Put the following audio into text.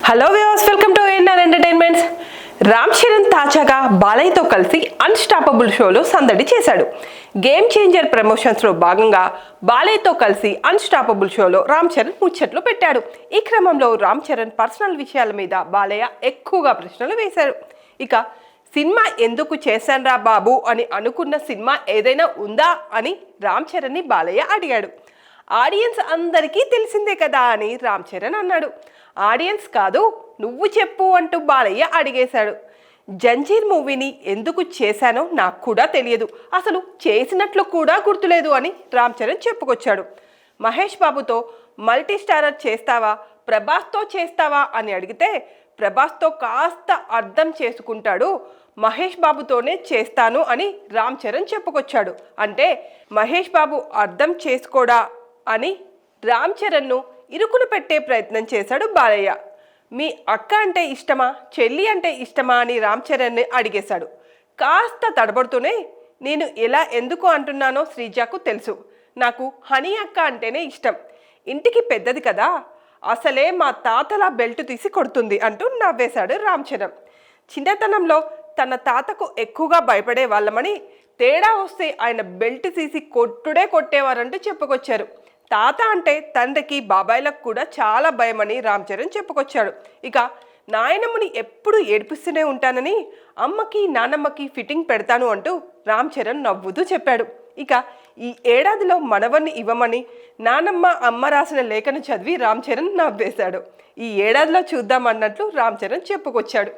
Hello viewers, welcome to NR entertainments. Ram Charan తాజాగా బాలయ్యతో కలిసి అన్స్టాపబుల్ షోలో సందడి చేశాడు. గేమ్ చేంజర్ ప్రమోషన్స్లో భాగంగా బాలయ్యతో కలిసి అన్స్టాపబుల్ షోలో రామ్ చరణ్ ముచ్చట్లు పెట్టాడు. ఈ క్రమంలో రామ్ చరణ్ పర్సనల్ విషయాల మీద బాలయ్య ఎక్కువగా ప్రశ్నలు వేశారు. ఇక సినిమా ఎందుకు చేశాన్రా బాబు అని అనుకున్న సినిమా ఏదైనా ఉందా అని రామ్ చరణ్ని బాలయ్య అడిగాడు. ఆడియన్స్ అందరికీ తెలిసిందే కదా అని రామ్ చరణ్ అన్నాడు. ఆడియన్స్ కాదు, నువ్వు చెప్పు అంటూ బాలయ్య అడిగేశాడు. జంజీర్ మూవీని ఎందుకు చేశానో నాకు కూడా తెలియదు, అసలు చేసినట్లు కూడా గుర్తులేదు అని రామ్ చరణ్ చెప్పుకొచ్చాడు. మహేష్ బాబుతో మల్టీ స్టారర్ చేస్తావా, ప్రభాస్తో చేస్తావా అని అడిగితే ప్రభాస్తో కాస్త అర్థం చేసుకుంటాడు, మహేష్ బాబుతోనే చేస్తాను అని రామ్ చరణ్ చెప్పుకొచ్చాడు. అంటే మహేష్ బాబు అర్థం చేసుకోడా అని రామ్ చరణ్ను ఇరుకును పెట్టే ప్రయత్నం చేశాడు బాలయ్య. మీ అక్క అంటే ఇష్టమా, చెల్లి అంటే ఇష్టమా అని రామ్ చరణ్ని అడిగేశాడు. కాస్త తడబడుతూనే, నేను ఎలా ఎందుకు అంటున్నానో శ్రీజకు తెలుసు, నాకు హనీ అక్క అంటేనే ఇష్టం, ఇంటికి పెద్దది కదా, అసలే మా తాతలా బెల్ట్ తీసి కొడుతుంది అంటూ నవ్వేశాడు రామ్ చరణ్. చిన్నతనంలో తన తాతకు ఎక్కువగా భయపడే వాళ్ళమని, తేడా వస్తే ఆయన బెల్ట్ తీసి కొట్టేవారంటూ చెప్పుకొచ్చారు. తాత అంటే తండ్రికి బాబాయ్లకు కూడా చాలా భయమని రామ్ చరణ్ చెప్పుకొచ్చాడు. ఇక నాయనమ్మని ఎప్పుడు ఏడిపిస్తూనే ఉంటానని, అమ్మకి నానమ్మకి ఫిట్టింగ్ పెడతాను అంటూ రామ్ చరణ్ నవ్వుతూ చెప్పాడు. ఇక ఈ ఏడాదిలో మనవన్ని ఇవ్వమని నానమ్మ అమ్మ రాసిన లేఖను చదివి రామ్ చరణ్ నవ్వేశాడు. ఈ ఏడాదిలో చూద్దామన్నట్లు రామ్ చరణ్ చెప్పుకొచ్చాడు.